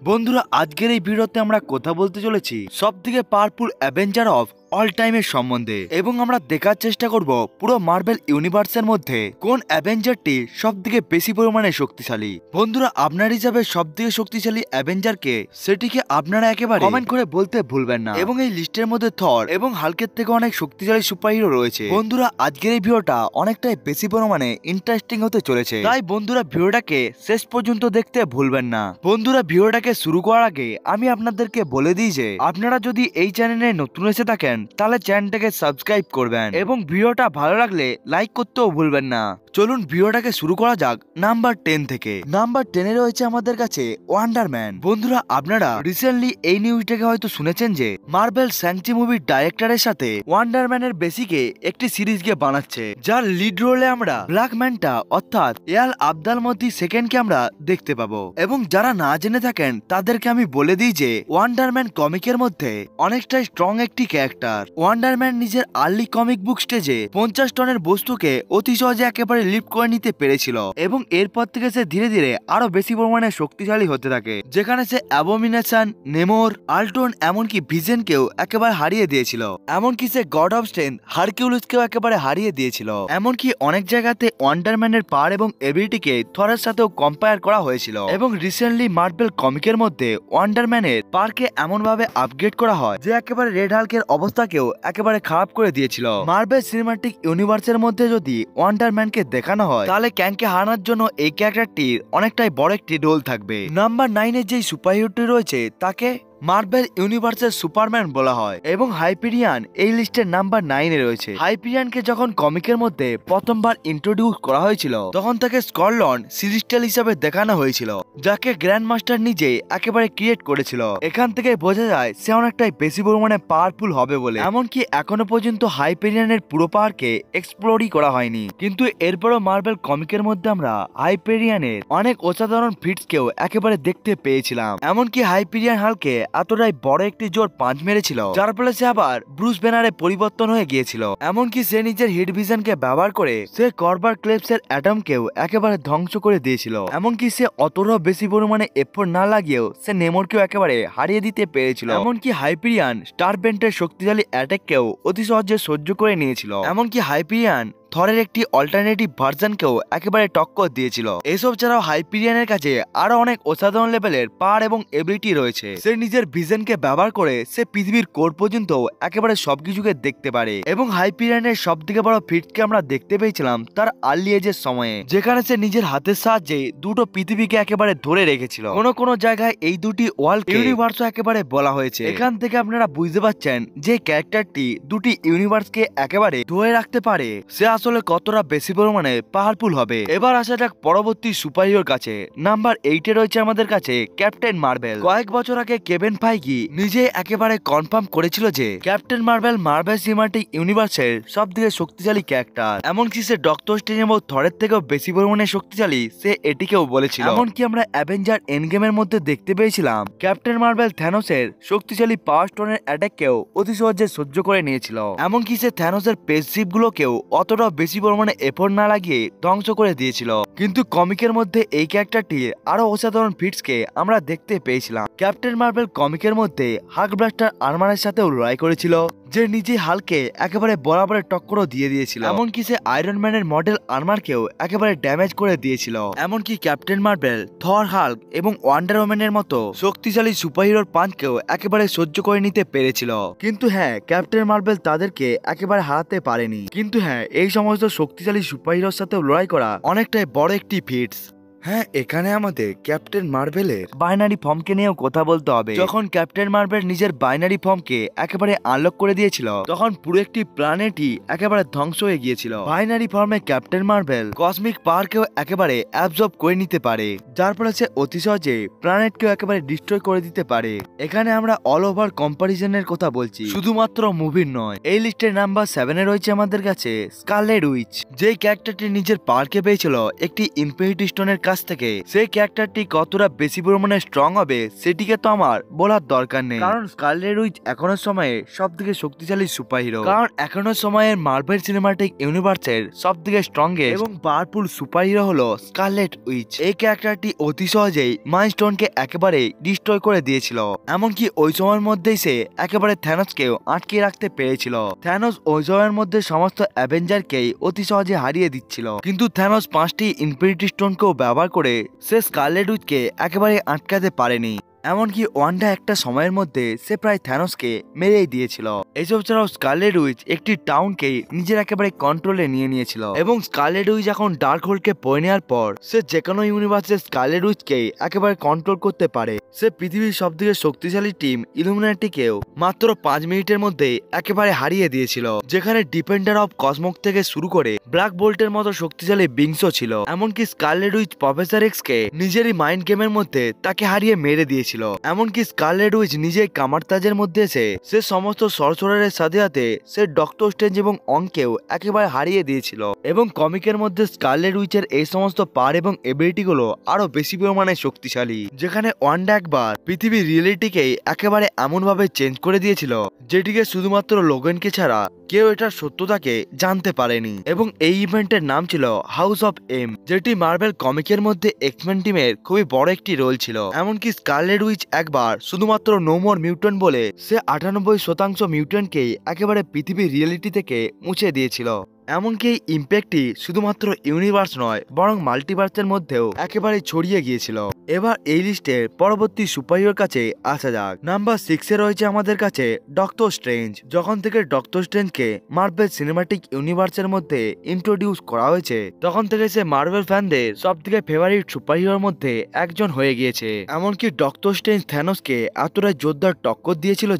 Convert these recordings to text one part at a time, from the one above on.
বন্ধুরা আজকের এই ভিডিওতে আমরা কথা বলতে চলেছি সবথেকে পাওয়ারফুল অ্যাভেঞ্জার অফ অল টাইমের সম্বন্ধে এবং আমরা দেখার চেষ্টা করব পুরো মার্বেল ইউনিভার্সের মধ্যে কোন অ্যাভেঞ্জারটি সবথেকে বেশি পরিমাণে শক্তিশালী। বন্ধুরা আপনার হিসাবে সবথেকে শক্তিশালী অ্যাভেঞ্জারকে সেটিকে আপনারা একেবারে কমেন্ট করে বলতে ভুলবেন না। এবং এই লিস্টের মধ্যে থর এবং হাল্কের থেকে অনেক শক্তিশালী সুপারহিরো রয়েছে। বন্ধুরা আজকের এই ভিডিওটা অনেকটাই বেশি পরিমাণে ইন্টারেস্টিং হতে চলেছে, তাই বন্ধুরা ভিডিওটাকে শেষ পর্যন্ত দেখতে ভুলবেন না। বন্ধুরা ভিডিওটাকে শুরু করার আগে আমি আপনাদেরকে বলে দিই যে আপনারা যদি এই চ্যানেলে নতুন এসে থাকেন তাহলে চ্যানেলটাকে সাবস্ক্রাইব করবেন এবং ভিডিওটা ভালো লাগলে লাইক করতেও ভুলবেন না। চলুন ভিডিওটাকে শুরু করা যাক নাম্বার 10 থেকে। নাম্বার 10 এ রয়েছে আমাদের কাছে ওয়ান্ডার ম্যান। বন্ধুরা আপনারা রিসেন্টলি এই নিউজটাকে হয়তো শুনেছেন যে মার্বেল স্যাংচি মুভির ডাইরেক্টরের সাথে ওয়ান্ডার ম্যানের বেসিকে একটি সিরিজ গিয়ে বানাচ্ছে, যার লিড রোলে আমরা ব্ল্যাক ম্যানটা অর্থাৎ এয়াল আবদাল মতি সেকেন্ডকে আমরা দেখতে পাবো। এবং যারা না জেনে থাকেন তাদেরকে আমি বলে দিই যে ওয়ান্ডার ম্যান কমিকের মধ্যে অনেকটাই স্ট্রং একটি ক্যারেক্টার। ওয়ান্ডার ম্যান নিজের আর্লি কমিক বুক স্টেজে 50 টনের বস্তুকে অতি সহজে একেবারে লিফট করে নিতে পেরেছিল এবং এরপর থেকে সে ধীরে ধীরে আরো বেশি পরিমাণে শক্তিশালী হতে থাকে, যেখানে সে অ্যাবোমিনেশন, নেমোর, আল্টন এমনকি ভিজেনকেও একেবারে হারিয়ে দিয়েছিল। এমনকি সে গড অফ স্ট্রেংথ হারকিউলিসকেও একেবারে হারিয়ে দিয়েছিল। এমনকি অনেক জায়গাতে ওয়ান্ডার ম্যানের পাওয়ার এবং এবিলিটিকে থরের সাথেও কম্পেয়ার করা হয়েছিল। এবং রিসেন্টলি মার্বেল কমিকের মধ্যে ওয়ান্ডার ম্যানের পাওয়ারকে এমন ভাবে আপগ্রেড করা হয় যে একেবারে রেড হাল্কের অবস্থাকেও একেবারে খারাপ করে দিয়েছিল। মার্বেল সিনেমাটিক ইউনিভার্সের মধ্যে যদি ওয়ান্ডার ম্যানকে দেখানো হয় তাহলে ক্যাংকে হারানোর জন্য এই ক্যারেক্টারটির অনেকটাই বড় একটি রোল থাকবে। নাম্বার 9 এর যে সুপারহিরোটি রয়েছে তাকে মার্বেল ইউনিভার্সের সুপারম্যান বলা হয় এবং হাইপেরিয়ান এই লিস্টের নাম্বার 9 এ রয়েছে। হাইপেরিয়ানকে যখন কমিকের মধ্যে প্রথমবার ইন্ট্রোডিউস করা হয়েছিল তখন তাকে স্কটল্যান্ড সিলিস্টিয়াল হিসাবে দেখানো হয়েছিল, যাকে গ্র্যান্ড মাস্টার নিজে একেবারে ক্রিয়েট করেছিল। এখান থেকে বোঝা যায় সে অনেকটাই বেশি পরিমাণে পাওয়ারফুল হবে বলে। এমনকি এখনো পর্যন্ত হাইপেরিয়ানের পুরো পাওয়ারকে এক্সপ্লোরই করা হয়নি, কিন্তু এরপরও মার্বেল কমিকের মধ্যে আমরা হাইপেরিয়ানের অনেক অসাধারণ ফিটসকেও একেবারে দেখতে পেয়েছিলাম। এমনকি হাইপেরিয়ান হালকে এতটাই বড় একটি জোর পাঞ্চ মেরেছিল যার ফলে সে আবার ব্রুস ব্যানারে পরিবর্তন হয়ে গিয়েছিল। এমনকি সে নিজের হিট ভিশনকে ব্যবহার করে সে কর্বার ক্লেপসের অ্যাটমকেও একেবারে ধ্বংস করে দিয়েছিল। এমনকি সে অতটাও বেশি পরিমাণে এফোর্ট না লাগিয়েও সে নেমোরকেও একেবারে হারিয়ে দিতে পেরেছিল। এমনকি হাইপেরিয়ান স্টার বেন্টের শক্তিশালী অ্যাটাককেও অতি সহজে সহ্য করে নিয়েছিল। এমনকি হাইপেরিয়ান থরের একটি অল্টারনেটিভ ভার্সনকেও একেবারে টক্কর দিয়েছিল। এসব ছাড়াও হাইপেরিয়ানের কাছে আরো অনেক অসাধারণ লেভেলের পাওয়ার এবং এবিলিটি রয়েছে। সে নিজের ভিশনকে ব্যবহার করে সে পৃথিবীর কোর পর্যন্ত একেবারে সবকিছুকে দেখতে পারে। এবং হাইপেরিয়ানের সব থেকে বড় ফিটকে আমরা দেখতে পেয়েছিলাম তার আর্লি এজের সময়ে, যেখানে সে নিজের হাতের সাহায্যে দুটো পৃথিবীকে একেবারে ধরে রেখেছিল। কোন জায়গায় এই দুটি ওয়ার্ল্ড ইউনিভার্স একেবারে বলা হয়েছে। এখান থেকে আপনারা বুঝতে পারছেন যে ক্যারেক্টারটি দুটি ইউনিভার্সকে একেবারে ধরে রাখতে পারে সে আসলে কতটা বেশি পরিমাণে পাওয়ারফুল হবে। এবার আসা যাক পরবর্তী সুপারহিরোর কাছে। নাম্বার 8 এ রয়েছে আমাদের কাছে ক্যাপ্টেন মার্বেল। কয়েক বছর আগে কেভিন ফাইগি নিজে একেবারে কনফার্ম করেছিল যে ক্যাপ্টেন মার্বেল মার্বেল সিনেমাটিক ইউনিভার্সের সবথেকে শক্তিশালী ক্যারেক্টার। এমনকি সে ডক্টর স্ট্রেঞ্জ এবং থরের থেকেও বেশি পরিমাণে শক্তিশালী সে এটিকেও বলেছিল। এমনকি আমরা অ্যাভেঞ্জার এন্ডগেমের মধ্যে দেখতে পেয়েছিলাম ক্যাপ্টেন মার্বেল থ্যানোসের শক্তিশালী পাওয়ার স্টোনের অ্যাটাককেও অতি সহজে সহ্য করে নিয়েছিল। এমনকি সে থ্যানোসের স্পেসশিপ গুলোকেও অতটা বেশি পরিমাণে এফোর্ট না লাগিয়ে ধ্বংস করে দিয়েছিল। কিন্তু কমিকের মধ্যে এই ক্যারেক্টারটির আরো অসাধারণ ফিটসকে আমরা দেখতে পেয়েছিলাম। ক্যাপ্টেন মার্বেল কমিকের মধ্যে হাল্ক ব্লাস্টার আর্মারের সাথেও লড়াই করেছিল, যে নিজে হালকে একেবারে বরাবরের টক্করও দিয়ে দিয়েছিল। এমনকি সে আয়রন ম্যানের মডেল আর্মারকেও একেবারে ড্যামেজ করে দিয়েছিল। এমনকি ক্যাপ্টেন মার্বেল, থর, হাল্ক এবং ওয়ান্ডার ওম্যানের মতো শক্তিশালী সুপারহিরোর পাঞ্চকেও একেবারে সহ্য করে নিতে পেরেছিল। কিন্তু হ্যাঁ, ক্যাপ্টেন মার্বেল তাদেরকে একেবারে হারাতে পারেনি। কিন্তু হ্যাঁ, এই সমস্ত শক্তিশালী সুপারহিরোর সাথেও লড়াই করা অনেকটাই বড় একটি ফিটস। হ্যাঁ, এখানে আমাদের ক্যাপ্টেন মার্বেলের বাইনারি ফর্মকে নিয়েও কথা বলতে হবে। যখন ক্যাপ্টেন মার্বেল নিজের বাইনারি ফর্মকে একেবারে আনলক করে দিয়েছিল তখন পুরো একটি প্ল্যানেটই একেবারে ধ্বংস হয়ে গিয়েছিল। বাইনারি ফর্মে ক্যাপ্টেন মার্বেল কসমিক পাওয়ারকেও একেবারে অ্যাবজর্ব করে নিতে পারে, যার ফলে সে অতি সহজে প্ল্যানেটকেও একেবারে ডিস্ট্রয় করে দিতে পারে। এখানে আমরা অল ওভার কম্পারিজনের কথা বলছি, শুধুমাত্র মুভির নয়। এই লিস্টের নাম্বার 7 এ রয়েছে আমাদের কাছে স্কারলেট উইচ, যে ক্যারেক্টারটি নিজের পাওয়ারকে পেয়েছিল একটি ইনফিনিটি স্টোনের কাছ থেকে। সেই ক্যারেক্টারটি কতটা বেশি পরিমাণে স্ট্রং হবে সেটিকে তো আমার বলার দরকার নেই, কারণ স্কারলেট উইচ এখনো সময়ে সব থেকে শক্তিশালী সুপারহিরো। কারণ এখনো সময়ের মার্ভেল সিনেমাটিক ইউনিভার্সের সব থেকে স্ট্রংগেস্ট এবং পাওয়ারফুল সুপারহিরো হলো স্কারলেট উইচ। এই ক্যারেক্টারটি অতি সহজেই মাইলস্টোনকে একেবারে ডিস্ট্রয় করে দিয়েছিল। এমনকি ওই সময়ের মধ্যেই সে একেবারে থ্যানোসকেও আটকে রাখতে পেরেছিল। থ্যানোস ওই সময়ের মধ্যে সমস্ত অ্যাভেঞ্জারকেই অতি সহজে হারিয়ে দিচ্ছিল, কিন্তু থ্যানোস 5টি ইনফিনিটি স্টোনকেও ব্যবহার করে সে স্কারলেট উইচকে একেবারে আটকাতে পারেনি। এমনকি ওয়ান্ডা একটা সময়ের মধ্যে সে প্রায় থ্যানোসকে মেরেই দিয়েছিল। এসব ছাড়াও স্কারলেট উইচ একটি টাউনকে নিজের একেবারে কন্ট্রোলে নিয়ে নিয়েছিল, এবং স্কারলেট উইচ এখন ডার্ক হোল্ডকে পড়ে নেওয়ার পর সে যে কোনো ইউনিভার্সের স্কারলেট উইচকে একেবারে কন্ট্রোল করতে পারে। সে পৃথিবীর সব থেকে শক্তিশালী টিম ইলুমিনাটিকেও মাত্র 5 মিনিটের মধ্যে একেবারে হারিয়ে দিয়েছিল, যেখানে ডিফেন্ডার অফ কসমক থেকে শুরু করে ব্ল্যাক বোল্টের মতো শক্তিশালী বিংসও ছিল। এমনকি স্কারলেট উইচ প্রফেসর এক্সকে নিজেরই মাইন্ড গেমের মধ্যে তাকে হারিয়ে মেরে দিয়েছিল। এমনকি স্কারলেট উইচ নিজেই কামারতাজের মধ্যে এসে সে সমস্ত সরসরারের সাথে সাথে সে ডক্টর স্ট্রেঞ্জ এবং অংকেও একেবারে হারিয়ে দিয়েছিল। এবং কমিকের মধ্যে স্কারলেট উইচের এই সমস্ত পাওয়ার এবং এবিলিটি গুলো আরো বেশি পরিমাণে শক্তিশালী, যেখানে ওয়ান্ডা একবার পৃথিবীর রিয়েলিটিকেই একেবারে এমন ভাবে চেঞ্জ করে দিয়েছিল যেটিকে শুধুমাত্র লোগানকে ছাড়া কেউ এটার সত্যতাকে জানতে পারেনি। এবং এই ইভেন্টের নাম ছিল হাউস অফ এম, যেটি মার্ভেল কমিকের মধ্যে এক্সমেন টিমের খুবই বড় একটি রোল ছিল। এমনকি স্কারলেট উইচ একবার শুধুমাত্র নো মোর মিউট্যান্ট বলে সে 98% মিউট্যান্টকেই একেবারে পৃথিবীর রিয়েলিটি থেকে মুছে দিয়েছিল। এমনকি এই ইম্প্যাক্টটি শুধুমাত্র ইউনিভার্স নয় বরং মাল্টিভার্সের মধ্যেও একেবারে ছড়িয়ে গিয়েছিল। এবার এই লিস্টের পরবর্তী সুপারহিরোর কাছে আসা যাক। নাম্বার 6-এ রয়েছে আমাদের কাছে ডক্টর স্ট্রেঞ্জ। যখন থেকে ডক্টর স্ট্রেঞ্জকে মার্ভেল সিনেমাটিক ইউনিভার্সের মধ্যে ইন্ট্রোডিউস করা হয়েছে তখন থেকে সে মার্ভেল ফ্যানদের সব থেকে ফেভারিট সুপারহিরোর মধ্যে একজন হয়ে গিয়েছে। এমনকি ডক্টর স্ট্রেঞ্জ থ্যানোসকে এতটাই জোরদার টক্কর দিয়েছিল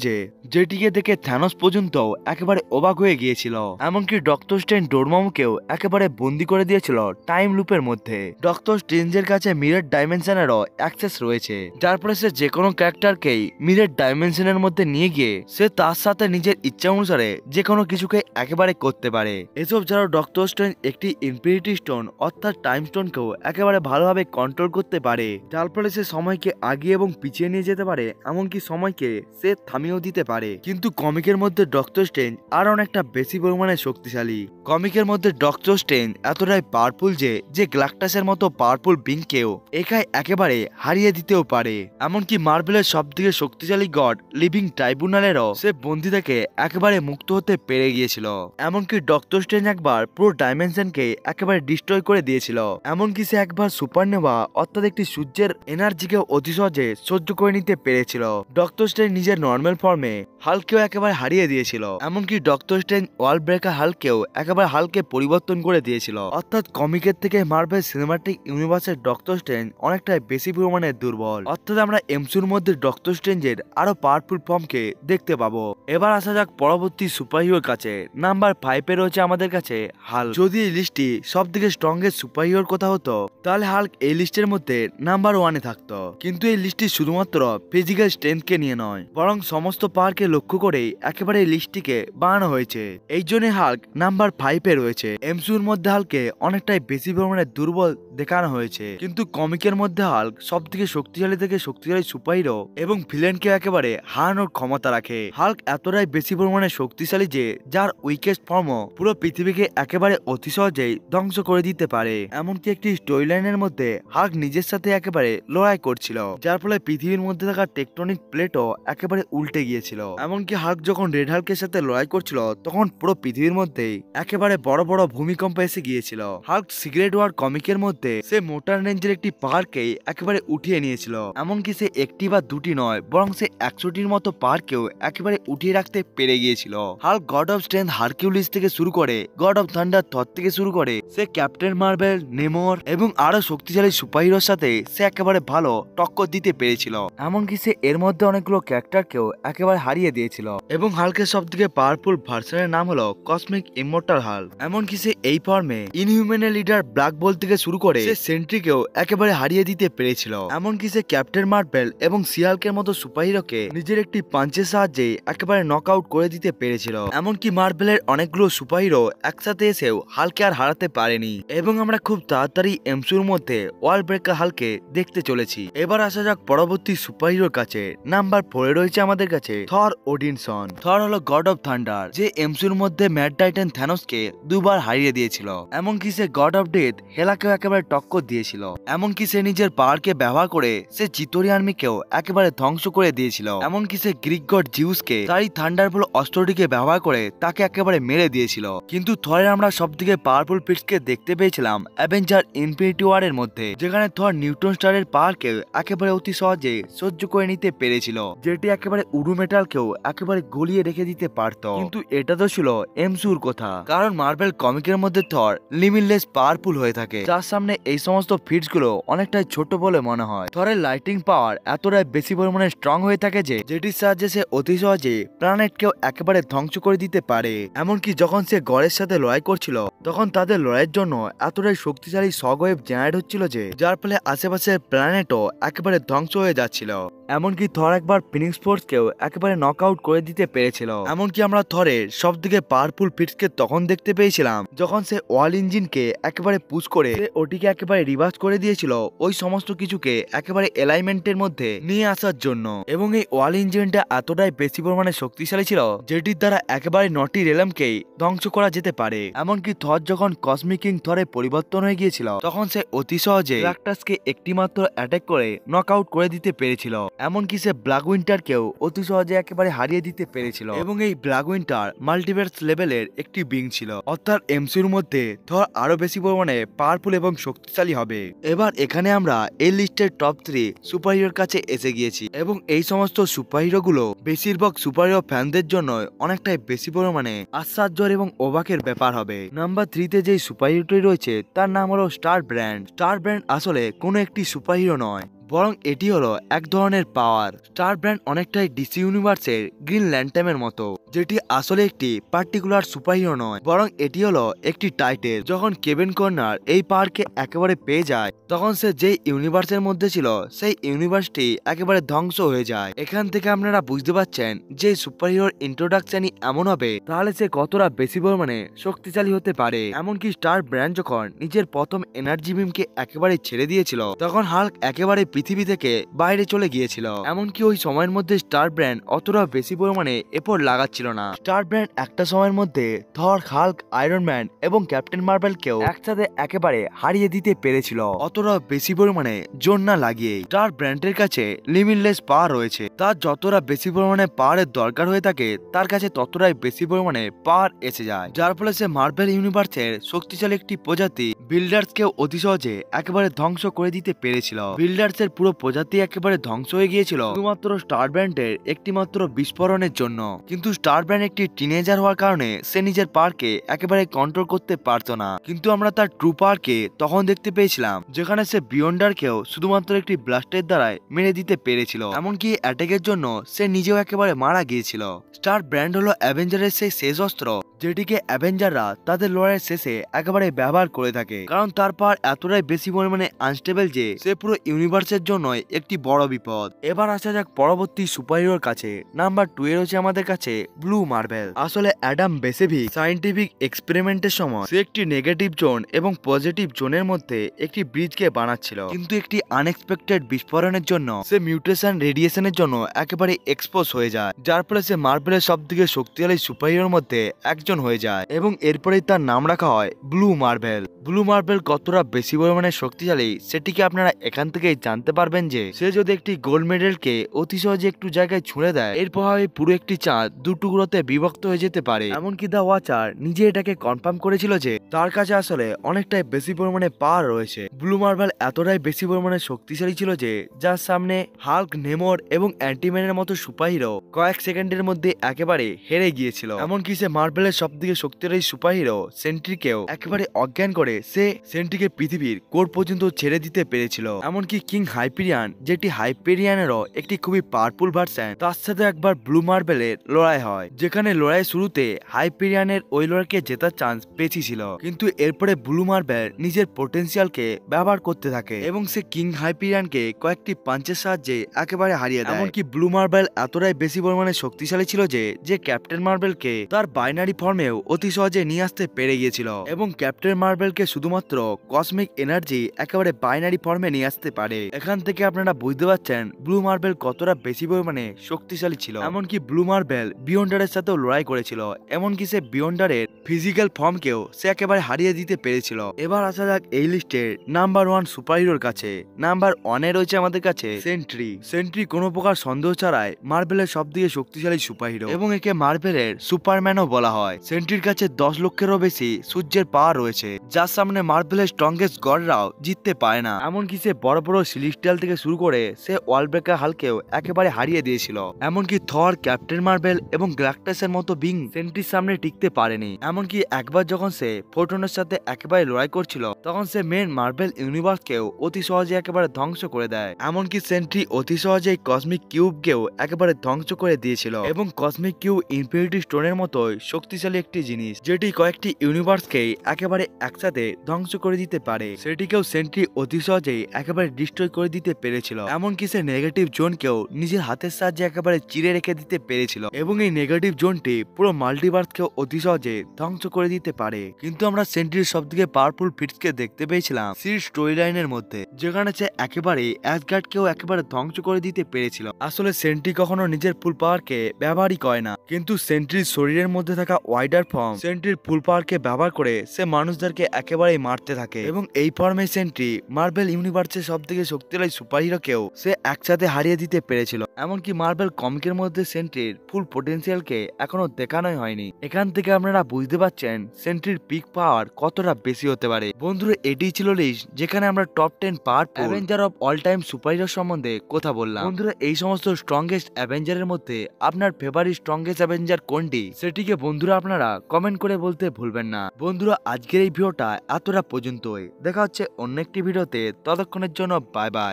যেটিকে দেখে থ্যানোস পর্যন্ত একেবারে অবাক হয়ে গিয়েছিল। এমনকি ডক্টর ডোরমামুকেও একেবারে বন্দি করে দিয়েছিল টাইম লুপের মধ্যে। ডক্টর স্ট্রেঞ্জের কাছে মিরর ডাইমেনশনেরও অ্যাক্সেস রয়েছে, যার ফলে সে যে কোনো ক্যারেক্টারকেই মিরর ডাইমেনশনের মধ্যে নিয়ে গিয়ে সে তার সাথে নিজের ইচ্ছা অনুসারে যে কোনো কিছুকে একেবারে করতে পারে। এসব ছাড়াও ডক্টর স্ট্রেঞ্জ একটি ইনফিনিটি স্টোন অর্থাৎ টাইম স্টোনকেও একেবারে ভালোভাবে কন্ট্রোল করতে পারে, যার ফলে সে সময়কে আগিয়ে এবং পিছিয়ে নিয়ে যেতে পারে, এমনকি সময়কে সে থামিয়েও দিতে পারে। কিন্তু কমিকের মধ্যে ডক্টর স্ট্রেঞ্জ আর অনেকটা বেশি পরিমাণে শক্তিশালী। কমিকের মধ্যে ডক্টর স্ট্রেঞ্জ এতটাই পাওয়ারফুল যে গ্লাকটাসের মতো পাওয়ারফুল বিংকেও একাই একেবারে হারিয়ে দিতেও পারে। এমনকি মার্ভেলের সব থেকে শক্তিশালী গড লিভিং ট্রাইব্যুনালেরও সে বন্দি থেকে একেবারে মুক্ত হতে পেরে গিয়েছিল। এমনকি ডক্টর স্ট্রেঞ্জ একবার পুরো ডাইমেনশনকে একেবারে ডিস্ট্রয় করে দিয়েছিল। এমনকি সে একবার সুপারনোভা অর্থাৎ একটি সূর্যের এনার্জিকে অতি সহজে সহ্য করে নিতে পেরেছিল। ডক্টর স্ট্রেঞ্জ নিজের নর্মাল ফর্মে হাল্ককেও একেবারে হারিয়ে দিয়েছিল। এমনকি ডক্টর স্ট্রেঞ্জ ওয়াল ব্রেকার হাল্ককেও একেবারে হালকে পরিবর্তন করে দিয়েছিল। অর্থাৎ কমিকের থেকে মার্ভেল সিনেমাটিক ইউনিভার্সের ডক্টর স্ট্রেঞ্জ অনেকটাই বেশি পরিমাণে দুর্বল। অর্থাৎ আমরা এমসিইউর মধ্যে ডক্টর স্ট্রেঞ্জের আরো পাওয়ারফুল ফর্মকে দেখতে পাবো। এবার আসা যাক পরবর্তী সুপারহিরোর কাছে। নাম্বার 5-এ রয়েছে আমাদের কাছে হাল্ক। যদি এই লিস্টটি সব থেকে স্ট্রংগেস্ট সুপারহিরোর কথা হতো তাহলে হাল্ক এই লিস্টের মধ্যে নাম্বার 1-এ থাকতো। কিন্তু এই লিস্টটি শুধুমাত্র ফিজিক্যাল স্ট্রেংথকে নিয়ে নয় বরং সমস্ত পাওয়ারকে লক্ষ্য করেই একেবারে এই লিস্টটিকে বানানো হয়েছে। এই জন্য হাল্ক নাম্বার 5-এ রয়েছে। এমসিইউর মধ্যে হাল্ককে অনেকটাই বেশি পরিমাণে দুর্বল দেখানো হয়েছে, কিন্তু কমিকের মধ্যে হাল্ক সব থেকে শক্তিশালী থেকে শক্তিশালী সুপারহিরো এবং ভিলেনকে একেবারে হারানোর ক্ষমতা রাখে। হাল্ক এতটাই বেশি পরিমাণে শক্তিশালী যে যার উইকেস্ট ফর্মও পুরো পৃথিবীকে একেবারে অতি সহজেই ধ্বংস করে দিতে পারে। এমনকি একটি স্টোরি লাইনের মধ্যে হাল্ক নিজের সাথে একেবারে লড়াই করছিল, যার ফলে পৃথিবীর মধ্যে থাকা টেকটনিক প্লেটও একেবারে উল্টে গিয়েছিল। এমনকি হাল্ক যখন রেড হাল্কের সাথে লড়াই করছিল তখন পুরো পৃথিবীর মধ্যেই একেবারে বড় বড় ভূমিকম্প এসে গিয়েছিল। হাল্ক সিক্রেট ওয়ার কমিকের মধ্যে সে মোটার রেঞ্জের একটি পাহাড়কেই একেবারে উঠিয়ে নিয়েছিল। এমনকি সে একটি বা দুটি নয় বরং সে 100টির মতো পাহাড়কেও একেবারে উঠিয়ে রাখতে পেরে গিয়েছিল। Hulk god of strength Hercules থেকে শুরু করে গড অফ থান্ডার থর থেকে শুরু করে সে ক্যাপ্টেন মার্ভেল, নেমোর এবং আরো শক্তিশালী সুপারহিরোর সাথে সে একেবারে ভালো টক্কর দিতে পেরেছিল। এমনকি সে এর মধ্যে অনেকগুলো ক্যারেক্টারকেও একেবারে হারিয়ে দিয়েছিল। এবং হাল্কের সব থেকে পাওয়ারফুল ভার্সনের নাম হলো কসমিক ইমমর্টাল হাল। এমনকি সে এই ফর্মে ইনহিউম্যানের লিডার ব্ল্যাক বোল্ট থেকে শুরু করে সে সেন্ট্রিকেও একেবারে হারিয়ে দিতে পেরেছিল। এমনকি সে ক্যাপ্টেন মার্ভেল এবং সিয়ালকের মতো সুপারহিরোকে নিজের একটি পাঞ্চের সাহায্যে একেবারে নক আউট করে দিতে পেরেছিল। এমনকি মার্ভেলের অনেকগুলো সুপারহিরো একসাথে এসেও হালকে আর হারাতে পারেনি। এবং আমরা খুব তাড়াতাড়ি এমসিইউর মধ্যে ওয়াল ব্রেকার হালকে দেখতে চলেছি। এবার আসা যাক পরবর্তী সুপারহিরোর কাছে। নাম্বার 4 রয়েছে আমাদের কাছে থর ওডিনসন। থর হলো গড অফ থান্ডার, যে এমসিইউর মধ্যে ম্যাড টাইটান থ্যানোসকে দুবার হারিয়ে দিয়েছিল। এমনকি সে গড অফ ডেথ হেলাকেও একেবারে টক্কর দিয়েছিল। এমনকি সে নিজের পাওয়ারকে ব্যবহার করে সে চিতরি আর্মিকেও একেবারে ধ্বংস করে দিয়েছিল। এমনকি সে গ্রিক গড জিউসকে তার থান্ডারবোল্ট অস্ত্রটিকে ব্যবহার করে তাকে একেবারে মেরে দিয়েছিল। কিন্তু থরের আমরা সবথেকে পাওয়ারফুল পিটসকে দেখতে পেয়েছিলাম অ্যাভেঞ্জার ইনফিনিটি ওয়ারের মধ্যে, যেখানে থর নিউটন স্টারের পাওয়ারকে একেবারে অতি সহজে সহ্য করে নিতে পেরেছিল, যেটি একেবারে উডু মেটালকেও একেবারে গলিয়ে রেখে দিতে পারত। কিন্তু এটা তো ছিল এমসিইউর কথা, কারণ মার্ভেল কমিকের মধ্যে থর লিমিটলেস পাওয়ারফুল হয়ে থাকে, যার সামনে এই সমস্ত ফিটস গুলো অনেকটাই ছোট বলে মনে হয়। থরের লাইটিং পাওয়ার এতটাই বেশি পরিমাণে স্ট্রং হয়ে থাকে যে যেটির সাহায্যে সে অতি সহজে প্ল্যানেটকেও একেবারে ধ্বংস করে দিতে পারে। এমনকি যখন সে গড়ের সাথে লড়াই করছিল তখন তাদের লড়াইয়ের জন্য এতটাই শক্তিশালী শকওয়েভ জেনারেট হচ্ছিল যে যার ফলে আশেপাশের প্ল্যানেটও একেবারে ধ্বংস হয়ে যাচ্ছিল। এমনকি থর একবার ফিনিক্স ফোর্সকেও একেবারে নক আউট করে দিতে পেরেছিল। এমনকি আমরা থরের সব থেকে পাওয়ারফুল ফিটসকে তখন দেখতে পেয়েছিলাম যখন সে ওয়াল ইঞ্জিনকে একেবারে পুশ করে ওটিকে একেবারে রিভার্স করে দিয়েছিল ওই সমস্ত কিছুকে একেবারে অ্যালাইনমেন্টের মধ্যে নিয়ে আসার জন্য। এবং এই ওয়াল ইঞ্জিনটা এতটাই বেশি পরিমাণে শক্তিশালী ছিল যেটির দ্বারা একেবারে 9টি রেলমকেই ধ্বংস করা যেতে পারে। এমনকি থর যখন কসমিক কিং থরে পরিবর্তন হয়ে গিয়েছিল তখন সে অতি সহজে গ্যালাক্টাসকে একটি মাত্র অ্যাটাক করে নক আউট করে দিতে পেরেছিল। এমনকি সে ব্ল্যাক উইন্টারকেও অতি সহজে একেবারে হারিয়ে দিতে পেরেছিল। এবং এই ব্ল্যাক উইন্টার মাল্টিভার্স লেভেলের একটি বিং ছিল, অর্থাৎ এমসিইউর মধ্যে থর আরো বেশি পরিমাণে পাওয়ারফুল এবং শক্তিশালী হবে। এবার এখানে আমরা এই লিস্টের টপ 3 সুপারহিরোর কাছে এসে গিয়েছি এবং এই সমস্ত সুপারহিরো গুলো বেশিরভাগ সুপারহিরো ফ্যানদের জন্য অনেকটাই বেশি পরিমাণে আশ্চর্যের এবং অবাকের ব্যাপার হবে। নাম্বার 3 তে যে সুপারহিরোটি রয়েছে তার নাম হলো স্টার ব্র্যান্ড। স্টার ব্র্যান্ড আসলে কোনো একটি সুপারহিরো নয়, বরং এটি হলো এক ধরনের পাওয়ার। স্টার ব্র্যান্ড অনেকটাই ডিসি ইউনিভার্সের গ্রিন ল্যান্টার্নের মতো, যেটি আসলে একটি পার্টিকুলার সুপারহিরো নয়, বরং এটি হলো একটি টাইটেল। যখন কেভিন কর্নার এই পাওয়ারকে একেবারে পেয়ে যায় তখন সে যে ইউনিভার্সের মধ্যে ছিল সেই ইউনিভার্সটি একেবারে ধ্বংস হয়ে যায়। এখান থেকে আপনারা বুঝতে পারছেন যে সুপারহিরোর ইন্ট্রোডাকশনই এমন হবে তাহলে সে কতটা বেশি পরিমাণে শক্তিশালী হতে পারে। এমনকি স্টার ব্র্যান্ড যখন নিজের প্রথম এনার্জি বিমকে একেবারে ছেড়ে দিয়েছিল তখন হাল্ক একেবারে পৃথিবী থেকে বাইরে চলে গিয়েছিল। এমনকি ওই সময়ের মধ্যে স্টার ব্র্যান্ড অতটা বেশি পরিমাণে এফোর্ট লাগাচ্ছিল না। স্টার ব্র্যান্ড একটা সময়ের মধ্যে থর, হাল্ক, আয়রন ম্যান এবং ক্যাপ্টেন মার্ভেলকেও একসাথে একেবারে হারিয়ে দিতে পেরেছিল অতটা বেশি পরিমাণে জোর না লাগিয়ে। স্টার ব্র্যান্ডের কাছে লিমিটলেস পাওয়ার রয়েছে, তার যতটা বেশি পরিমাণে পাওয়ারের দরকার হয়ে থাকে তার কাছে ততটাই বেশি পরিমাণে পাওয়ার এসে যায়, যার ফলে সে মার্ভেল ইউনিভার্সের শক্তিশালী একটি প্রজাতি বিল্ডার্সকেও অতি সহজে একেবারে ধ্বংস করে দিতে পেরেছিল। বিল্ডার্স পুরো প্রজাতি একেবারে ধ্বংস হয়ে গিয়েছিল শুধুমাত্র স্টার ব্র্যান্ডের একটি মাত্র বিস্ফোরণের জন্য। কিন্তু স্টার ব্র্যান্ড একটি টিনেজার হওয়ার কারণে সে নিজের পাওয়ারকে একেবারে কন্ট্রোল করতে পারতো না। কিন্তু আমরা তার ট্রু পাওয়ারকে তখন দেখতে পেয়েছিলাম যেখানে সে বিয়ন্ডারকেও শুধুমাত্র একটি ব্লাস্টের দ্বারাই মেরে দিতে পেরেছিল। এমনকি অ্যাটাকের জন্য সে নিজেও একেবারে মারা গিয়েছিল। স্টার ব্র্যান্ড হলো অ্যাভেঞ্জারের সেই শেষ অস্ত্র যেটিকে অ্যাভেঞ্জাররা তাদের লড়াইয়ের শেষে একেবারে ব্যবহার করে থাকে, কারণ তার পাওয়ার এতটাই বেশি পরিমাণে আনস্টেবল যে সে পুরো ইউনিভার্সের জন্য একটি বড় বিপদ। এবার আসা যাক পরবর্তী সুপারহিরোর কাছে। নাম্বার 2 এ রয়েছে আমাদের কাছে ব্লু মার্ভেল। আসলে অ্যাডাম বেসেভিক সায়েন্টিফিক এক্সপেরিমেন্টের সময় সে একটি নেগেটিভ জোন এবং পজিটিভ জোনের মধ্যে একটি ব্রিজকে বানাচ্ছিল, কিন্তু একটি আনএক্সপেক্টেড বিস্ফোরণের জন্য সে মিউটেশন রেডিয়েশনের জন্য একেবারে এক্সপোজ হয়ে যায়, যার ফলে সে মার্ভেলের সবথেকে শক্তিশালী সুপারহিরোর মধ্যে একজন হয়ে যায় এবং এরপরেই তার নাম রাখা হয় ব্লু মার্ভেল। ব্লু মার্ভেল কতটা বেশি পরিমাণে শক্তিশালী সেটিকে আপনারা এখান থেকেই জানতে পারবেন যে সে যদি একটি গোল্ড মেডেলকে অতি সহজে একটু জায়গায় ছুঁড়ে দেয় এর প্রভাবে পুরো একটি চাঁদ দুটুকরোতে বিভক্ত হয়ে যেতে পারে। এমনকি দ্য ওয়াচার নিজে এটাকে কনফার্ম করেছিল যে তার কাছে আসলে অনেকটাই বেশি পরিমাণে পাওয়ার রয়েছে। ব্লু মার্ভেল এতটাই বেশি পরিমাণে শক্তিশালী ছিল যে যার সামনে হাল্ক, নেমোর এবং অ্যান্টিম্যানের মতো সুপারহিরো কয়েক সেকেন্ডের মধ্যে একেবারে হেরে গিয়েছিল। এমনকি সে মার্ভেলের সবথেকে শক্তিশালী সুপারহিরো সেন্ট্রিকেও একেবারে অজ্ঞান করে সে সেন্ট্রিকে পৃথিবীর কোর পর্যন্ত ছেড়ে দিতে পেরেছিল। এমনকি কিং হাইপেরিয়ান, যেটি হাইপেরিয়ানেরও একটি খুবই পাওয়ারফুল ভার্সন, তার সাথে একবার ব্লু মার্বেলের লড়াই হয়, যেখানে লড়াই শুরুতে হাইপেরিয়ানের ওই লড়াইকে জেতার চান্স পেয়েছিল, কিন্তু এরপরে ব্লু মার্বেল নিজের পোটেনশিয়ালকে ব্যবহার করতে থাকে এবং সে কিং হাইপেরিয়ানকে কয়েকটি পাঞ্চের সাহায্যে একেবারে হারিয়ে দেয়। এমনকি ব্লু মার্বেল এতটাই বেশি পরিমাণে শক্তিশালী ছিল যে ক্যাপ্টেন মার্বেলকে তার বাইনারি ফর্মেও অতি সহজে নিয়ে আসতে পেরে গিয়েছিল এবং ক্যাপ্টেন মার্বেলকে শুধুমাত্র কসমিক এনার্জি একেবারে বাইনারি ফর্মে নিয়ে আসতে পারে। এখান থেকে আপনারা বুঝতে পারছেন ব্লু মার্বেল কতটা বেশি পরিমাণে শক্তিশালী ছিল। এমনকি ব্লু মার্বেল বিয়ন্ডারের সাথেও লড়াই করেছিল, এমনকি সে বিয়ন্ডারের ফিজিক্যাল ফর্মকেও সে একেবারে হারিয়ে দিতে পেরেছিল। এবার আসা যাক এই লিস্টের নাম্বার 1 সুপারহিরোর কাছে। নাম্বার 1-এ রয়েছে আমাদের কাছে সেন্ট্রি। সেন্ট্রি কোনো প্রকার সন্দেহ ছাড়াই মার্বেলের সবথেকে শক্তিশালী সুপারহিরো এবং একে মার্বেলের সুপারম্যানও বলা হয়। সেন্ট্রির কাছে 10 লক্ষেরও বেশি সূর্যের পাওয়ার রয়েছে, যার সামনে মার্বেলের স্ট্রংগেস্ট গডরাও জিততে পারে না। এমনকি সে বড় বড় সিলিস্টিয়াল থেকে শুরু করে সে ওয়ালব্রেকার হালকেও একেবারে হারিয়ে দিয়েছিল। এমনকি থর, ক্যাপ্টেন মার্বেল এবং গ্যালাক্টাসের মতো বিং সেন্ট্রির সামনে টিকতে পারেনি। এমনকি একবার যখন সে ফোটনের সাথে একেবারে লড়াই করছিল, তখন সে মেন মার্বেল ইউনিভার্সকেও অতি সহজে একেবারে ধ্বংস করে দেয়। এমনকি সেন্ট্রি অতি সহজেই কসমিক কিউবকেও একেবারে ধ্বংস করে দিয়েছিল এবং কসমিক কিউব ইনফিনিটি স্টোনের মতোই শক্তিশালী একটি জিনিস, যেটি কয়েকটি ইউনিভার্সকেই একেবারে একসাথে ধ্বংস করে দিতে পারে। সেটিকেও সেন্ট্রি অতি সহজেই একেবারে ডিস্ট্রয় করে দিতে পেরেছিল। এমনকি সে নেগেটিভ জোনকেও নিজের হাতের সাহায্যে একেবারে চিরে রেখে দিতে পেরেছিল এবং এই নেগেটিভ জোনটি পুরো মাল্টিভার্সকেও অতি সহজে ধ্বংস করে দিতে পারে। কিন্তু আমরা সেন্ট্রির সবথেকে পাওয়ারফুল ফিটসকে দেখতে পেয়েছিলাম সির স্টোরি লাইনের মধ্যে, যেখানে সে একেবারে অ্যাসগার্ডকেও একেবারে ধ্বংস করে দিতে পেরেছিল। আসলে সেন্ট্রি কখনো নিজের ফুল পাওয়ারকে ব্যবহারই করে না, কিন্তু সেন্ট্রির শরীরের মধ্যে থাকা ওয়াইডার ফর্ম সেন্ট্রির ফুল পাওয়ারকে ব্যবহার করে সে মানুষদেরকে একেবারেই মারতে থাকে এবং এই ফর্মে সেন্ট্রি মার্বেল ইউনিভার্সের সবথেকে শক্তিশালী সুপারহিরোকেও সে একসাথে হারিয়ে দিতে পেরেছিল। এমনকি মার্বেল কমিকের মধ্যে সেন্ট্রির ফুল পোটেনশিয়ালকে এখনো দেখানোই হয়নি। এখান থেকে আপনারা বুঝতে পারছেন সেন্ট্রির পিক পাওয়ার কতটা বেশি হতে পারে। বন্ধুরা, এটি ছিল লিস্ট যেখানে আমরা top 10 powerful Avenger of all time superhero সম্বন্ধে কথা বললাম। বন্ধুরা, এই সমস্ত স্ট্রংগেস্ট অ্যাভেঞ্জারের মধ্যে আপনার ফেভারিট স্ট্রংগেস্ট অ্যাভেঞ্জার কোনটি, সেটিকে বন্ধুরা আপনারা কমেন্ট করে বলতে ভুলবেন না। বন্ধুরা, আজকের এই ভিডিওটা এতটা পর্যন্তই। দেখা হচ্ছে অন্য একটি ভিডিওতে, ততক্ষণের জন্য বাই বাই।